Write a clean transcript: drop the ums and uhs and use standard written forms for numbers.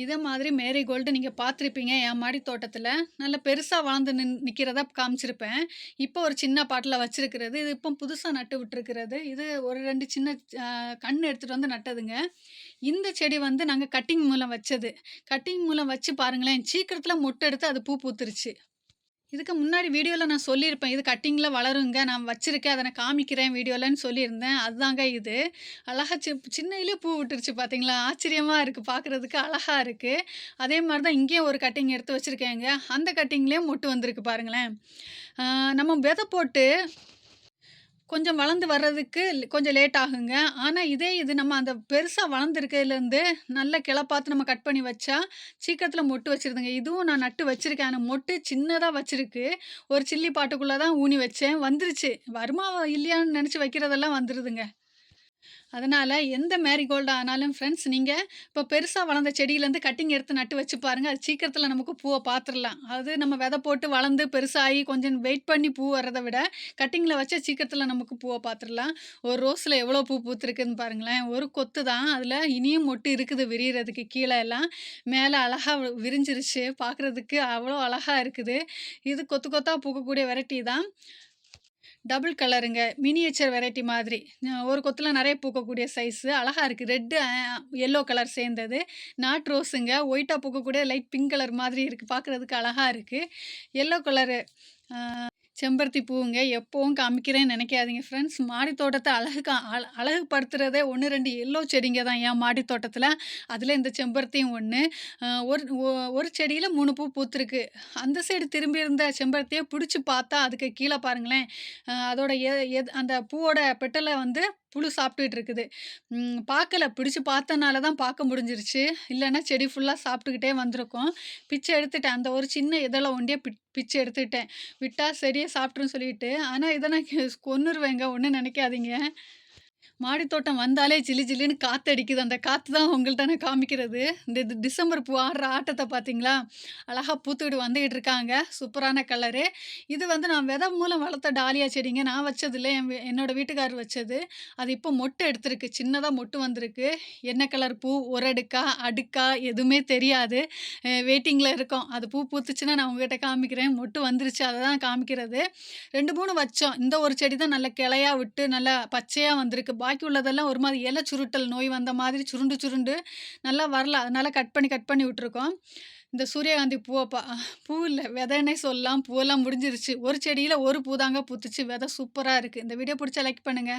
இத மாதிரி மேரிகோல்டு நீங்க பார்த்துருப்பீங்க என் மாடி தோட்டத்தில. நல்ல பெருசா வளர்ந்து நிக்கிறத காமிச்சிருப்பேன். இப்போ ஒரு சின்ன பாட்ல வச்சிருக்கிறது. இது இப்போ புதுசா நட்டு விட்டுருக்கிறது. இது ஒரு 2 சின்ன கன்னு எடுத்துட்டு வந்து நட்டதுங்க. இந்த செடி வந்து நாங்க கட்டிங் மூலம் வச்சது. கட்டிங் மூலம் வச்சு பாருங்களேன், சீக்கிரத்தில மொட்டு எடுத்து அது பூ பூத்துருச்சு. இதுக்கு முன்னாடி வீடியோல நான் சொல்லியிருப்பேன். இது கட்டிங்ல வளருங்க. நான் வச்சிருக்கேன். அத நான் காமிக்கிறேன் வீடியோலன்னு சொல்லியிருந்தேன். அதுதாங்க இது. அழகா சின்னயிலே பூ விட்டுருச்சு பார்த்தீங்களா? ஆச்சரியமா இருக்கு. பார்க்குறதுக்கு அழகா இருக்கு. அதே மாரி தான் இங்கேயும் ஒரு கட்டிங் எடுத்து வச்சிருக்கேங்க. அந்த கட்டிங்லயும் மொட்டு வந்திருக்கு பாருங்களேன். ஆ நம்ம விதை போட்டு கொஞ்சம் வளர்ந்து வர்றதுக்கு கொஞ்சம் லேட் ஆகுங்க. ஆனா, இதே இது நம்ம அந்த பெருசா வளர்ந்துருக்கையிலேருந்து நல்ல கிள பார்த்து நம்ம கட் பண்ணி வச்சா, சீக்கிரத்தில மொட்டு வச்சுருதுங்க. இதுவும் நான் நட்டு வச்சிருக்கேன். ஆனா மொட்டு சின்னதா வச்சிருக்கு. ஒரு சில்லி பாட்டுக்குள்ள தான் ஊனி வச்சேன். வந்துருச்சு. வருமா இல்லையான்னு நெனச்சு வைக்கிறதெல்லாம் வந்துருதுங்க. அதனால எந்த மேரிகோல்டு ஆனாலும் ஃப்ரெண்ட்ஸ், நீங்க இப்போ பெருசா வளர்ந்த செடியிலேருந்து கட்டிங் எடுத்து நட்டு வச்சு பாருங்க. அது சீக்கிரத்தில நமக்கு பூவ பார்த்துரலாம். அது நம்ம விதை போட்டு வளர்ந்து பெருசாகி கொஞ்சம் வெயிட் பண்ணி பூ வர்றத விட, கட்டிங்கில வச்சா சீக்கிரத்தில நமக்கு பூவ பார்த்துரலாம். ஒரு ரோஸ்ல எவ்வளோ பூ பூத்திருக்குன்னு பாருங்களேன். ஒரு கொத்து தான். அதில இனியும் மொட்டு இருக்குது விரியறதுக்கு கீழ எல்லாம். மேல அழகா விரிஞ்சிருச்சு. பார்க்குறதுக்கு அவ்வளோ அழகா இருக்குது. இது கொத்து கொத்தா பூக்கக்கூடிய வெரைட்டி தான். டபுள் கலருங்க. மினியேச்சர் வெரைட்டி மாதிரி. ஒரு கொத்துல நெறைய பூக்கக்கூடிய சைஸு. அழகா இருக்கு. ரெட் எல்லோ கலர் சேர்ந்தது. நாட் ரோஸுங்க. ஒயிட்டா பூக்கக்கூடிய லைட் பிங்க் கலர் மாதிரி இருக்கு. பார்க்குறதுக்கு அழகா இருக்கு. எல்லோ கலரு செம்பருத்தி பூவுங்க. எப்பவும் காமிக்கிறேன்னு நெனைக்காதீங்க ஃப்ரெண்ட்ஸ். மாடி தோட்டத்த அழகுக்கு அழகுபடுத்துறதே 1, 2 எல்லோ செடிங்க தான் என் மாடி தோட்டத்தில. அதில இந்த செம்பருத்தியும் ஒண்ணு. ஒரு செடியில 3 பூ பூத்திருக்கு. அந்த சைடு திரும்பி இருந்த செம்பருத்திய புடிச்சு பார்த்தா, அதுக்கு கீழ பாருங்களேன், அதோட அந்த பூவோட பெட்டல வந்து புழு சாப்பிட்டுட்டு இருக்குது. பார்க்கல. பிடிச்சு பார்த்தனால தான் பார்க்க முடிஞ்சிருச்சு. இல்லன்னா செடி ஃபுல்லா சாப்பிட்டுக்கிட்டே வந்திருக்கும். பிச்சை எடுத்துட்டேன். அந்த ஒரு சின்ன இதழ ஒண்டியே பிச்சு எடுத்துட்டேன். விட்டா சரியா சாப்பிட்டுருன்னு சொல்லிட்டு. ஆனா இத நான் கொன்னுருவேங்க. ஒண்ணும் நெனைக்காதீங்க. மாடித்தோட்டம் வந்தாலே ஜிலு ஜிலுன்னு காத்தடிக்குது. அந்த காத்து தான் உங்கள்ட்ட நான் காமிக்கிறது. இந்த டிசம்பர் பூ ஆடுற ஆட்டத்த பார்த்தீங்களா? அழகா பூத்துக்கிட்டு வந்துகிட்டு இருக்காங்க. சூப்பரான கலரு. இது வந்து நான் விதை மூலம் வளர்த்த டாலியா செடிங்க. நான் வச்சது இல்ல. என்னோட வீட்டுக்காரர் வச்சது. அது இப்போ மொட்டு எடுத்திருக்கு. சின்னதா மொட்டு வந்திருக்கு. என்ன கலர் பூ? ஒரு அடுக்கா? அடுக்கா? எதுவுமே தெரியாது. வெயிட்டிங்ல இருக்கோம். அது பூ பூத்துச்சுன்னா நான் உங்ககிட்ட காமிக்கிறேன். மொட்டு வந்துருச்சு. அத தான் காமிக்கிறது. 2, 3 வச்சோம். இந்த ஒரு செடி தான் நல்ல கிளையா விட்டு நல்லா பச்சையா வந்திருக்கு. பாக்கி உள்ளதெல்லாம் ஒரு மாதிரி இலை சுருட்டல் நோய் வந்த மாதிரி சுருண்டு சுருண்டு நல்லா வரல. அதனால கட் பண்ணி விட்டுருக்கோம். இந்த சூரியகாந்தி பூ இல்ல விதைன்னே சொல்லலாம். பூவெல்லாம் முடிஞ்சிருச்சு. ஒரு செடியில ஒரு பூ தாங்க பூத்துச்சு. விதை சூப்பரா இருக்கு. இந்த வீடியோ புடிச்சா லைக் பண்ணுங்க.